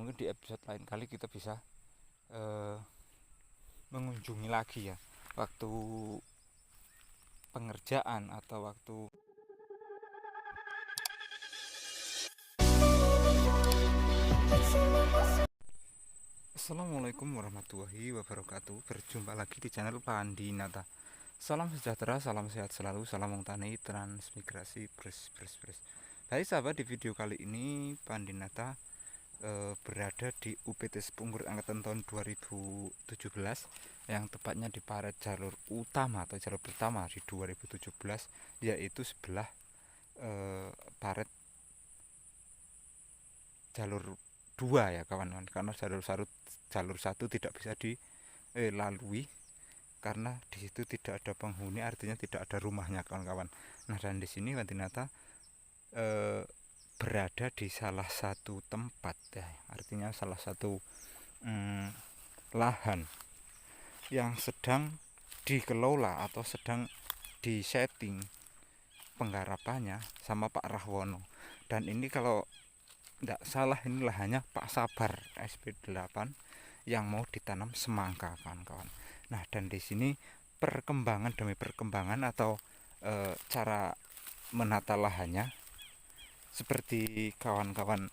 mungkin di episode lain kali kita bisa mengunjungi lagi ya, waktu pengerjaan atau waktu. Assalamualaikum warahmatullahi wabarakatuh. Berjumpa lagi di channel Pandinata. Salam sejahtera, salam sehat selalu, salam mengtani transmigrasi bres. Baik sahabat, di video kali ini Pandinata berada di UPT Sepunggur angkatan tahun 2017, yang tepatnya di paret jalur utama atau jalur pertama di 2017, yaitu sebelah paret jalur 2 ya kawan-kawan, karena jalur 1 tidak bisa dilalui karena di situ tidak ada penghuni, artinya tidak ada rumahnya kawan-kawan. Nah, dan di sini Pandinata berada di salah satu tempat ya, artinya salah satu lahan yang sedang dikelola atau sedang disetting penggarapannya sama Pak Rahwono. Dan ini kalau tidak salah ini lahannya Pak Sabar SP8 yang mau ditanam semangka kawan-kawan. Nah, dan di sini perkembangan demi perkembangan atau cara menata lahannya seperti kawan-kawan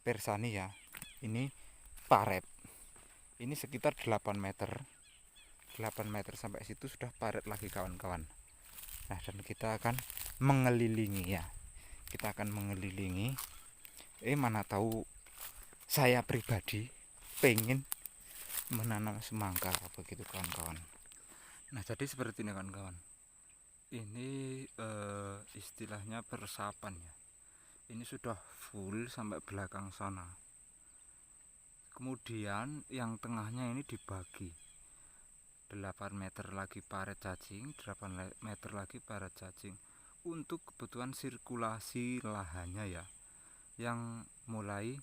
persani ya. Ini paret. Ini sekitar 8 meter. 8 meter sampai situ sudah paret lagi kawan-kawan. Nah, dan kita akan mengelilingi ya. Kita akan mengelilingi. Mana tahu saya pribadi pengen menanam semangka begitu kawan-kawan. Nah, jadi seperti ini kawan-kawan. Ini istilahnya peresapan ya. Ini sudah full sampai belakang sana. Kemudian yang tengahnya ini dibagi 8 meter lagi paret cacing, 8 meter lagi paret cacing untuk kebutuhan sirkulasi lahannya ya, yang mulai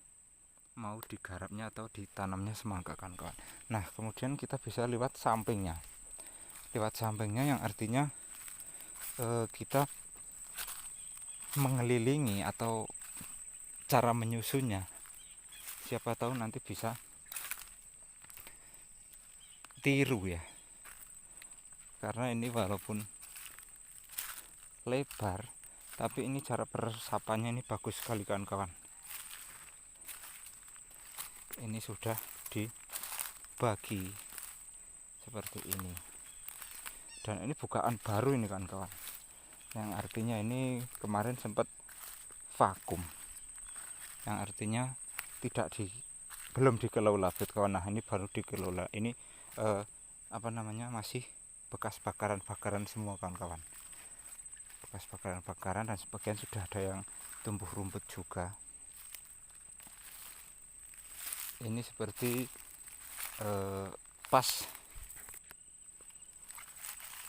mau digarapnya atau ditanamnya semangka kawan-kawan. Nah, kemudian kita bisa lewat sampingnya yang artinya kita mengelilingi atau cara menyusunnya, siapa tahu nanti bisa tiru ya, karena ini walaupun lebar tapi ini cara peresapannya ini bagus sekali kawan-kawan. Ini sudah dibagi seperti ini, dan ini bukaan baru ini kawan-kawan, yang artinya ini kemarin sempat vakum, yang artinya belum dikelola kawan. Nah, ini baru dikelola. Ini masih bekas bakaran semua kawan-kawan, bekas bakaran dan sebagian sudah ada yang tumbuh rumput juga. Ini seperti pas.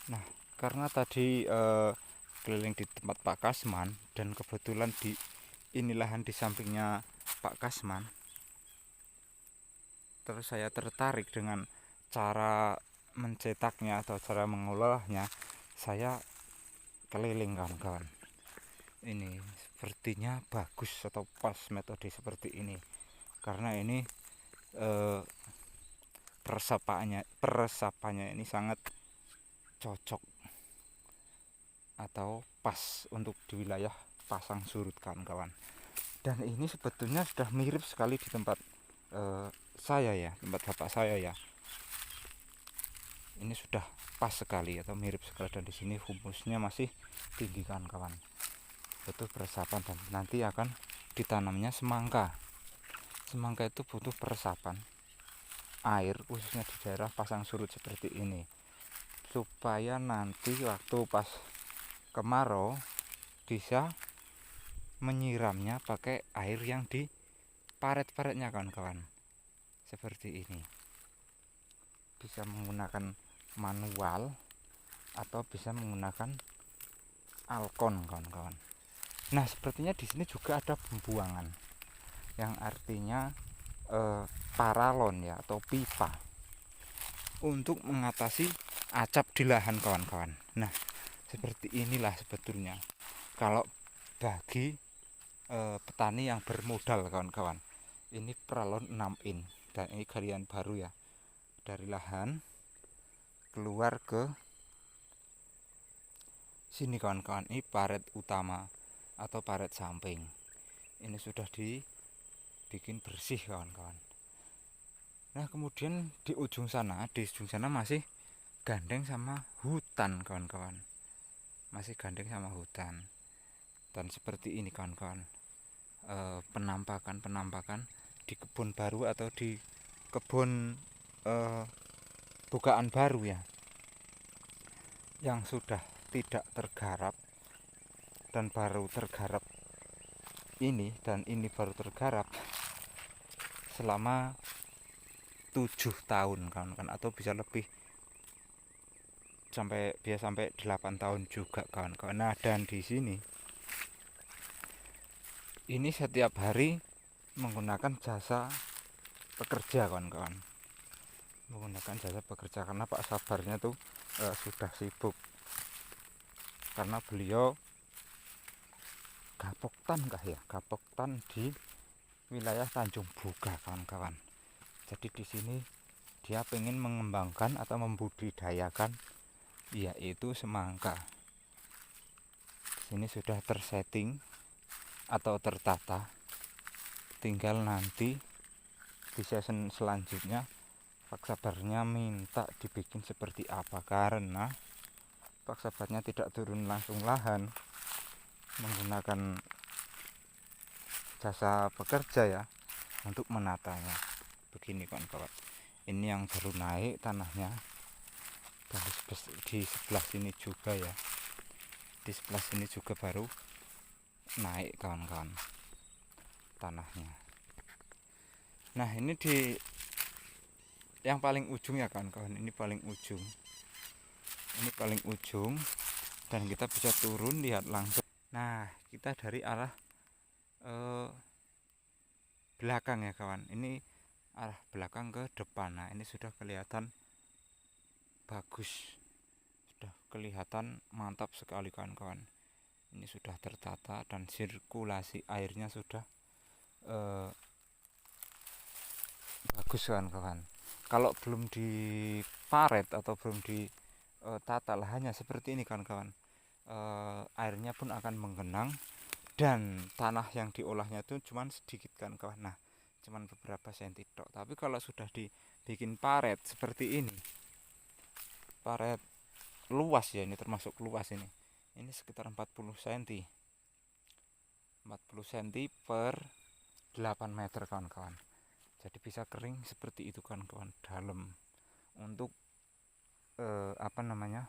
Nah, karena tadi keliling di tempat Pak Kasman, dan kebetulan ini lahan di sampingnya Pak Kasman, terus saya tertarik dengan cara mencetaknya atau cara mengolahnya. Saya keliling kawan-kawan. Ini sepertinya bagus atau pas metode seperti ini, karena ini peresapannya ini sangat cocok atau pas untuk di wilayah pasang surut kawan-kawan. Dan ini sebetulnya sudah mirip sekali di tempat tempat bapak saya ya. Ini sudah pas sekali atau mirip sekali, dan di sini humusnya masih tinggi kawan-kawan. Betul peresapan, dan nanti akan ditanamnya semangka. Semangka itu butuh peresapan air, khususnya di daerah pasang surut seperti ini, supaya nanti waktu pas kemarau bisa menyiramnya pakai air yang di paret-paretnya kawan-kawan. Seperti ini, bisa menggunakan manual atau bisa menggunakan alkon kawan-kawan. Nah, sepertinya di sini juga ada pembuangan, yang artinya paralon ya, atau pipa untuk mengatasi acap di lahan kawan-kawan. Nah, seperti inilah sebetulnya kalau bagi petani yang bermodal kawan-kawan. Ini pralon 6 in, dan ini galian baru ya, dari lahan keluar ke sini kawan-kawan. Ini paret utama atau paret samping. Ini sudah dibikin bersih kawan-kawan. Nah kemudian di ujung sana masih gandeng sama hutan kawan-kawan, masih gandeng sama hutan. Dan seperti ini kawan-kawan, penampakan di kebun baru atau di kebun bukaan baru ya, yang sudah tidak tergarap dan baru tergarap ini, dan ini baru tergarap selama 7 tahun kawan-kawan, atau bisa lebih, sampai 8 tahun juga kawan-kawan. Nah dan di sini ini setiap hari menggunakan jasa pekerja kawan-kawan, menggunakan jasa pekerja karena Pak Sabarnya tuh sudah sibuk, karena beliau gapoktan di wilayah Tanjung Buga kawan-kawan. Jadi di sini dia pengen mengembangkan atau membudidayakan yaitu semangka. Ini sudah tersetting atau tertata, tinggal nanti di season selanjutnya Pak Sabarnya minta dibikin seperti apa, karena Pak Sabarnya tidak turun langsung lahan menggunakan jasa pekerja ya untuk menatanya. Begini kawan-kawan, ini yang baru naik tanahnya, dan di sebelah sini juga ya, di sebelah sini juga baru naik kawan-kawan tanahnya. Nah ini di yang paling ujung ya kawan-kawan, ini paling ujung, dan kita bisa turun lihat langsung. Nah kita dari arah belakang ya kawan, ini arah belakang ke depan. Nah ini sudah kelihatan bagus, sudah kelihatan mantap sekali kawan-kawan. Ini sudah tertata dan sirkulasi airnya sudah bagus kawan-kawan. Kalau belum diparet atau belum ditata lahannya seperti ini kawan-kawan, airnya pun akan menggenang, dan tanah yang diolahnya itu cuman sedikit kawan-kawan. Nah cuman beberapa senti tok. Tapi kalau sudah dibikin paret seperti ini, paret luas ya, ini termasuk luas, ini sekitar 40 cm per 8 meter kawan-kawan. Jadi bisa kering seperti itu kawan-kawan, dalam untuk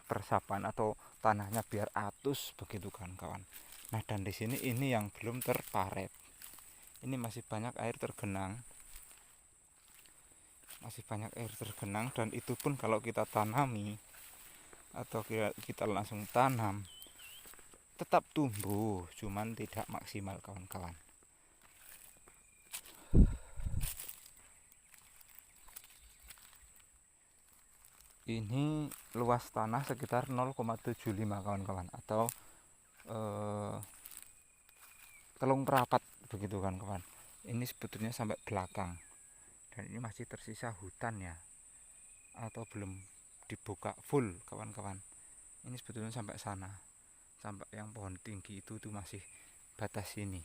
persapan atau tanahnya biar atus begitu kawan-kawan. Nah dan di sini ini yang belum terparet, ini masih banyak air tergenang, dan itu pun kalau kita tanami atau kita langsung tanam tetap tumbuh, cuman tidak maksimal kawan-kawan. Ini luas tanah sekitar 0,75 kawan-kawan, atau telung perapat begitu kawan-kawan. Ini sebetulnya sampai belakang, dan ini masih tersisa hutan ya, atau belum dibuka full kawan-kawan. Ini sebetulnya sampai sana, sampai yang pohon tinggi itu tuh masih batas sini,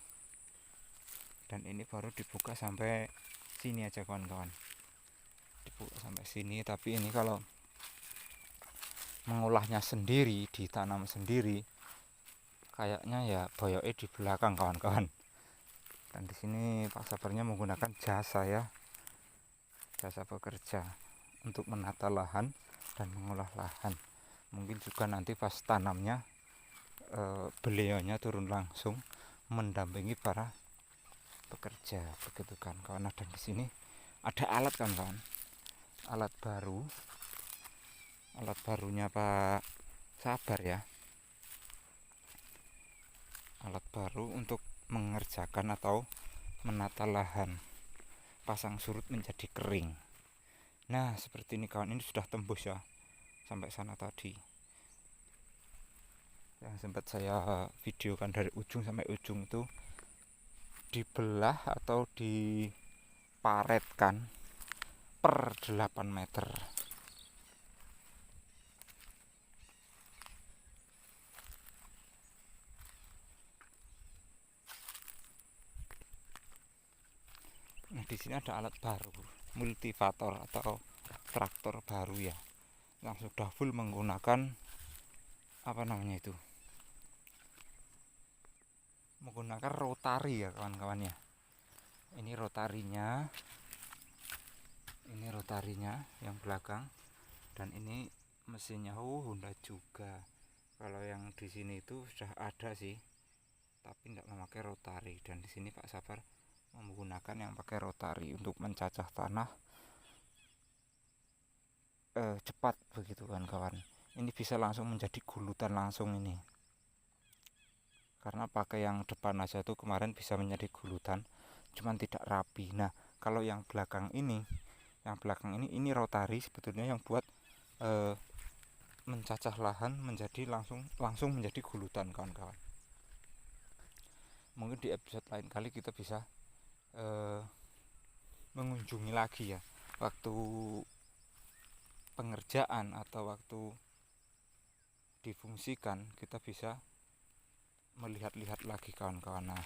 dan ini baru dibuka sampai sini aja kawan-kawan, dibuka sampai sini. Tapi ini kalau mengolahnya sendiri, ditanam sendiri, kayaknya ya boyoknya di belakang kawan-kawan. Dan di sini Pak Sabarnya menggunakan jasa pekerja untuk menata lahan dan mengolah lahan. Mungkin juga nanti pas tanamnya beliaunya turun langsung mendampingi para pekerja begitu kan kawan. Dan di sini ada alat kawan, alat barunya Pak Sabar ya, alat baru untuk mengerjakan atau menata lahan, pasang surut menjadi kering. Nah seperti ini kawan, ini sudah tembus ya sampai sana tadi, yang sempat saya videokan dari ujung sampai ujung itu dibelah atau paretkan per 8 meter. Nah, di sini ada alat baru, multivator atau traktor baru ya, yang sudah full menggunakan apa namanya itu, menggunakan rotari ya kawan-kawan ya. Ini rotarinya yang belakang, dan ini mesinnya Honda juga. Kalau yang di sini itu sudah ada sih, tapi tidak memakai rotari. Dan di sini Pak Sabar menggunakan yang pakai rotari untuk mencacah tanah cepat begitu kan kawan. Ini bisa langsung menjadi gulutan langsung ini, karena pakai yang depan aja tuh kemarin bisa menjadi gulutan, cuman tidak rapi. Nah, kalau yang belakang ini rotari sebetulnya yang buat mencacah lahan menjadi langsung menjadi gulutan kawan-kawan. Mungkin di episode lain kali kita bisa mengunjungi lagi ya, waktu pengerjaan atau waktu difungsikan kita bisa melihat-lihat lagi kawan-kawan. Nah,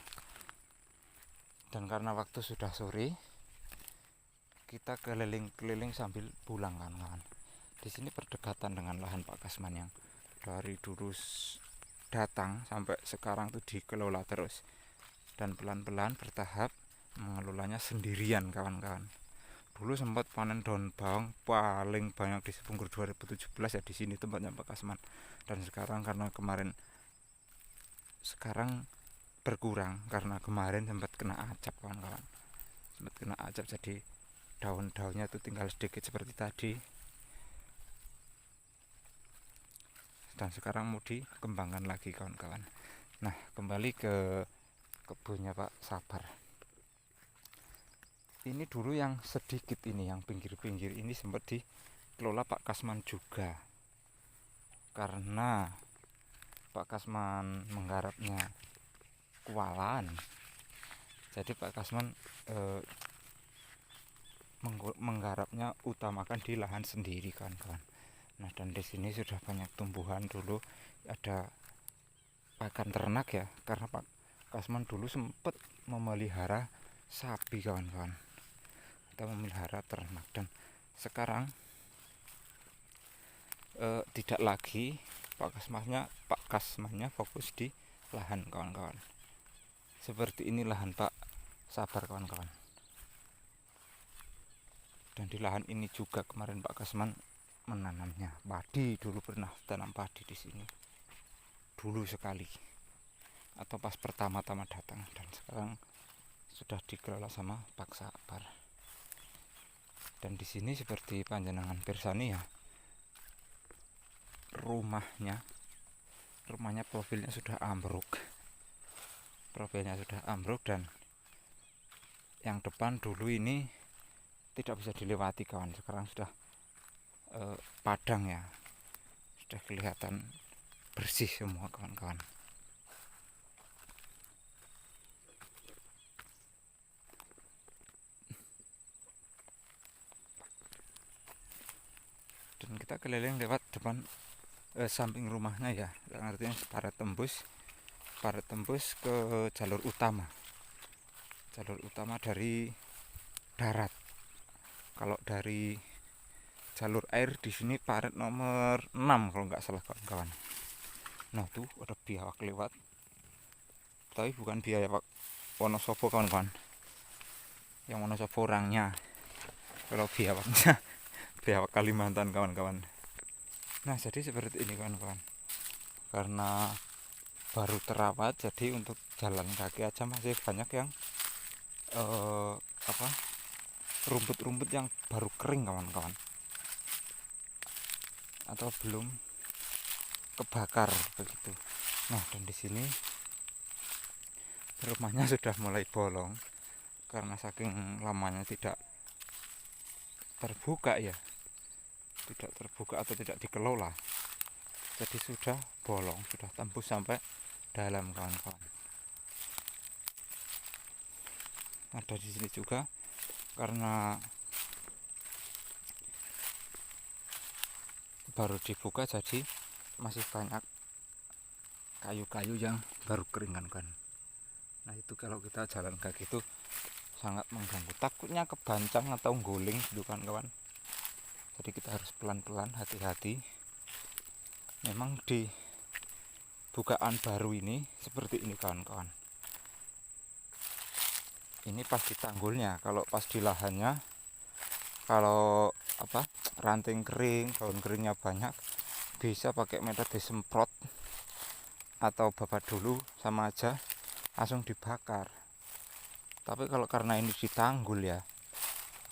dan karena waktu sudah sore, kita keliling-keliling sambil pulang kawan-kawan. Di sini berdekatan dengan lahan Pak Kasman yang dari dulu datang sampai sekarang tuh dikelola terus, dan pelan-pelan bertahap mengelolanya sendirian kawan-kawan. Dulu sempat panen daun bawang paling banyak di Sepunggur 2017 ya, di sini tempatnya Pak Kasman. Dan sekarang berkurang karena kemarin sempat kena acap kawan-kawan. Jadi daun-daunnya itu tinggal sedikit seperti tadi. Dan sekarang mau dikembangkan lagi kawan-kawan. Nah, kembali ke kebunnya Pak Sabar. Ini dulu yang sedikit ini, yang pinggir-pinggir ini sempat dikelola Pak Kasman juga, karena Pak Kasman menggarapnya kualan. Jadi Pak Kasman menggarapnya utamakan di lahan sendiri kawan-kawan. Nah, dan di sini sudah banyak tumbuhan. Dulu ada pakan ternak ya, karena Pak Kasman dulu sempat memelihara sapi kawan-kawan. Kita memelihara ternak, dan sekarang tidak lagi. Pak Kasmannya fokus di lahan kawan-kawan. Seperti ini lahan Pak Sabar kawan-kawan. Dan di lahan ini juga kemarin Pak Kasman menanamnya padi. Dulu pernah tanam padi di sini, dulu sekali, atau pas pertama-tama datang. Dan sekarang sudah dikelola sama Pak Sabar. Dan di sini seperti panjenengan pirsani ya, rumahnya profilnya sudah ambruk. Dan yang depan dulu ini tidak bisa dilewati kawan. Sekarang sudah padang ya, sudah kelihatan bersih semua kawan-kawan. Dan kita keliling lewat depan samping rumahnya ya, artinya paret tembus ke jalur utama dari darat. Kalau dari jalur air di sini paret nomor 6 kalau nggak salah kawan-kawan. Nah, tuh ada biawak lewat, tapi bukan biawak Wonosobo kawan-kawan. Yang Wonosobo orangnya, kalau biawaknya biawak Kalimantan kawan-kawan. Nah, jadi seperti ini kawan-kawan. Karena baru terawat, jadi untuk jalan kaki aja masih banyak yang rumput-rumput yang baru kering kawan-kawan, atau belum kebakar begitu. Nah, dan di sini rumahnya sudah mulai bolong karena saking lamanya tidak terbuka atau tidak dikelola. Jadi sudah bolong, sudah tembus sampai dalam kawan-kawan. Ada di sini juga karena baru dibuka jadi masih banyak kayu-kayu yang baru kering kan. Nah itu kalau kita jalan kaki itu sangat mengganggu, takutnya kebancang atau guling gitu kan kawan. Jadi kita harus pelan-pelan, hati-hati. Memang di bukaan baru ini seperti ini kawan-kawan. Ini pas di tanggulnya, kalau pas di lahannya, kalau ranting kering, daun keringnya banyak, bisa pakai metode semprot atau babat dulu sama aja langsung dibakar. Tapi kalau karena ini di tanggul ya,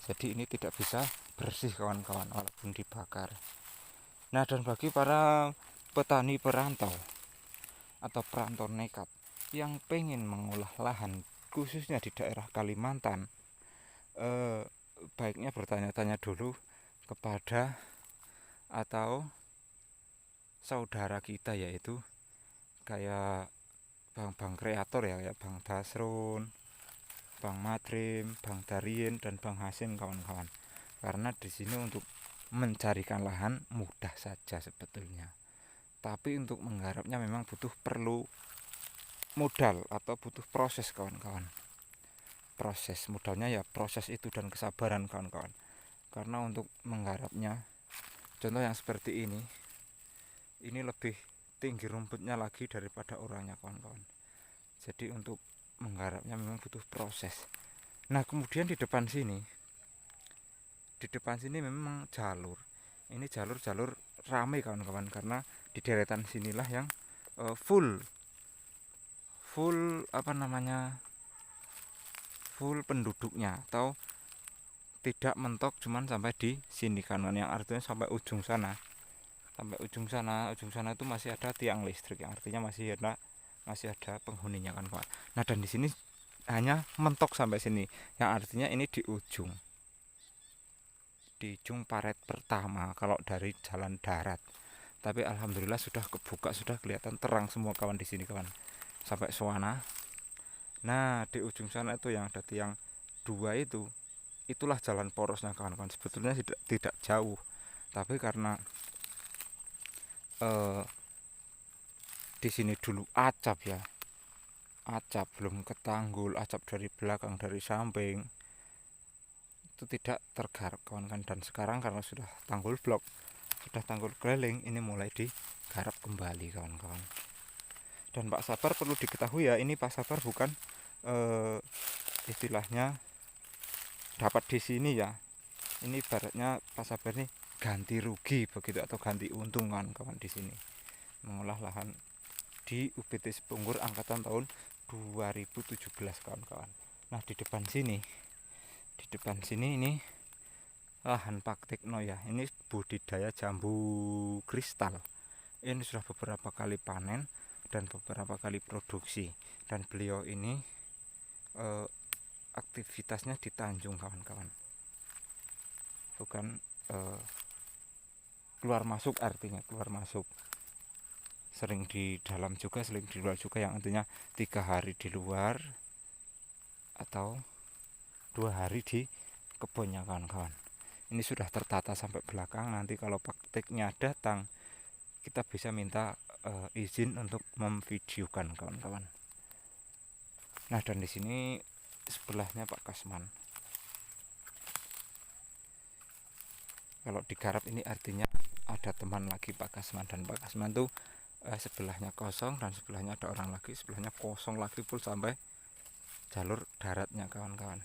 jadi ini tidak bisa bersih kawan-kawan walaupun dibakar. Nah, dan bagi para petani perantau atau perantau nekat yang pengen mengolah lahan khususnya di daerah Kalimantan, baiknya bertanya-tanya dulu kepada atau saudara kita, yaitu kayak Bang Kreator ya, kayak Bang Dasrun, Bang Madrim, Bang Darien, dan Bang Hasim kawan-kawan. Karena di sini untuk mencarikan lahan mudah saja sebetulnya. Tapi untuk menggarapnya memang perlu modal atau butuh proses kawan-kawan. Proses modalnya ya proses itu dan kesabaran kawan-kawan. Karena untuk menggarapnya, contoh yang seperti ini lebih tinggi rumputnya lagi daripada orangnya kawan-kawan. Jadi untuk menggarapnya memang butuh proses. Nah kemudian di depan sini memang jalur. Ini jalur ramai kawan-kawan, karena di deretan sinilah yang full full penduduknya, atau tidak mentok cuman sampai di sini kawan, yang artinya sampai ujung sana. Ujung sana itu masih ada tiang listrik, yang artinya masih ada penghuninya kan Pak. Nah dan di sini hanya mentok sampai sini, yang artinya ini di ujung paret pertama kalau dari jalan darat. Tapi alhamdulillah sudah kebuka, sudah kelihatan terang semua kawan di sini kawan, sampai sana. Nah di ujung sana itu yang ada tiang 2 itulah jalan porosnya kawan-kawan. Sebetulnya tidak jauh, tapi karena di sini dulu acap belum ketanggul, acap dari belakang, dari samping itu tidak tergarap kawan-kawan. Dan sekarang karena sudah tanggul blok, sudah tanggul keliling, ini mulai digarap kembali kawan-kawan. Dan Pak Sabar perlu diketahui ya, ini Pak Sabar bukan istilahnya dapat di sini ya. Ini ibaratnya Pak Sabar ini ganti rugi begitu, atau ganti untung kawan-kawan di sini mengolah lahan di UPT Sepunggur angkatan tahun 2017 kawan-kawan. Nah di depan sini ini lahan Pak Tekno ya, ini budidaya jambu kristal. Ini sudah beberapa kali panen dan beberapa kali produksi, dan beliau ini aktivitasnya di Tanjung kawan-kawan, bukan keluar masuk, artinya keluar masuk, sering di dalam juga, sering di luar juga, yang artinya 3 hari di luar atau 2 hari di kebunnya kawan-kawan. Ini sudah tertata sampai belakang. Nanti kalau prakteknya datang, kita bisa minta izin untuk memvideokan kawan-kawan. Nah dan di sini sebelahnya Pak Kasman. Kalau digarap ini artinya ada teman lagi Pak Kasman, dan Pak Kasman tuh sebelahnya kosong dan sebelahnya ada orang lagi, sebelahnya kosong lagi full sampai jalur daratnya kawan-kawan.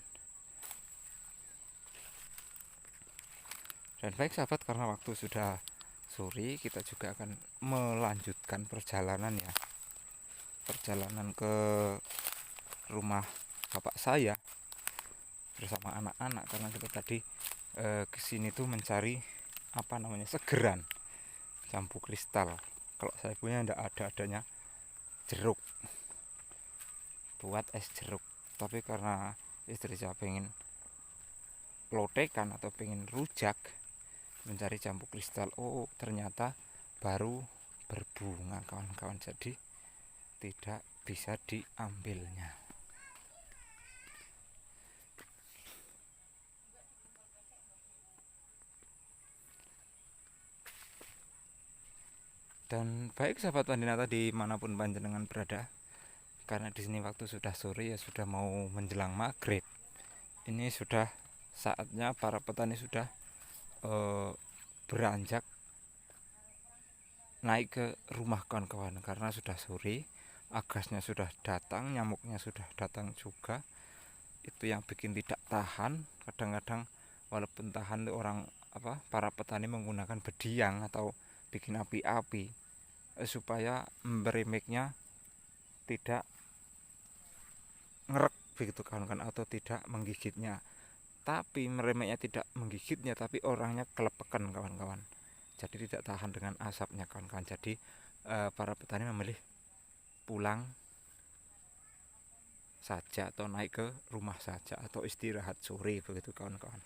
Dan baik sahabat, karena waktu sudah sore, kita juga akan melanjutkan perjalanan ya, perjalanan ke rumah bapak saya bersama anak-anak, karena kita tadi kesini tuh mencari segeran jambu kristal. Kalau saya punya adanya jeruk, buat es jeruk. Tapi karena istri saya pengen lotekan atau pengen rujak, mencari jambu kristal, ternyata baru berbunga kawan-kawan, jadi tidak bisa diambilnya. Dan baik sahabat Pandinata dimanapun panjenengan berada, karena di sini waktu sudah sore, ya sudah mau menjelang maghrib. Ini sudah saatnya para petani sudah beranjak naik ke rumah kawan-kawan, karena sudah sore, agasnya sudah datang, nyamuknya sudah datang juga. Itu yang bikin tidak tahan. Kadang-kadang walaupun tahan, orang para petani menggunakan bediang atau bikin api-api supaya meremeknya tidak ngerek begitu kawan-kawan, atau tidak menggigitnya. Tapi meremeknya tidak menggigitnya, tapi orangnya kelepekan kawan-kawan, jadi tidak tahan dengan asapnya kawan-kawan. Jadi para petani memilih pulang saja atau naik ke rumah saja atau istirahat sore begitu kawan-kawan.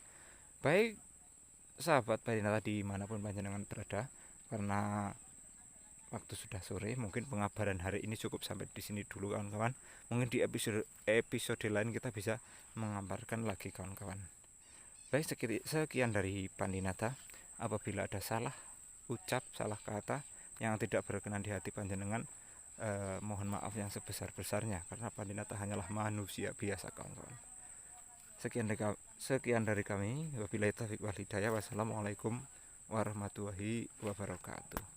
Baik sahabat Pandinata dimanapun panjenengan berada, karena waktu sudah sore, mungkin pengabaran hari ini cukup sampai di sini dulu kawan-kawan. Mungkin di episode lain kita bisa mengabarkan lagi kawan-kawan. Baik, sekian dari Pandinata. Apabila ada salah ucap, salah kata yang tidak berkenan di hati panjenengan, mohon maaf yang sebesar-besarnya, karena Pandinata hanyalah manusia biasa kawan-kawan. Sekian dari kami. Wabillahi taufiq wal hidayah. Wassalamualaikum warahmatullahi wabarakatuh.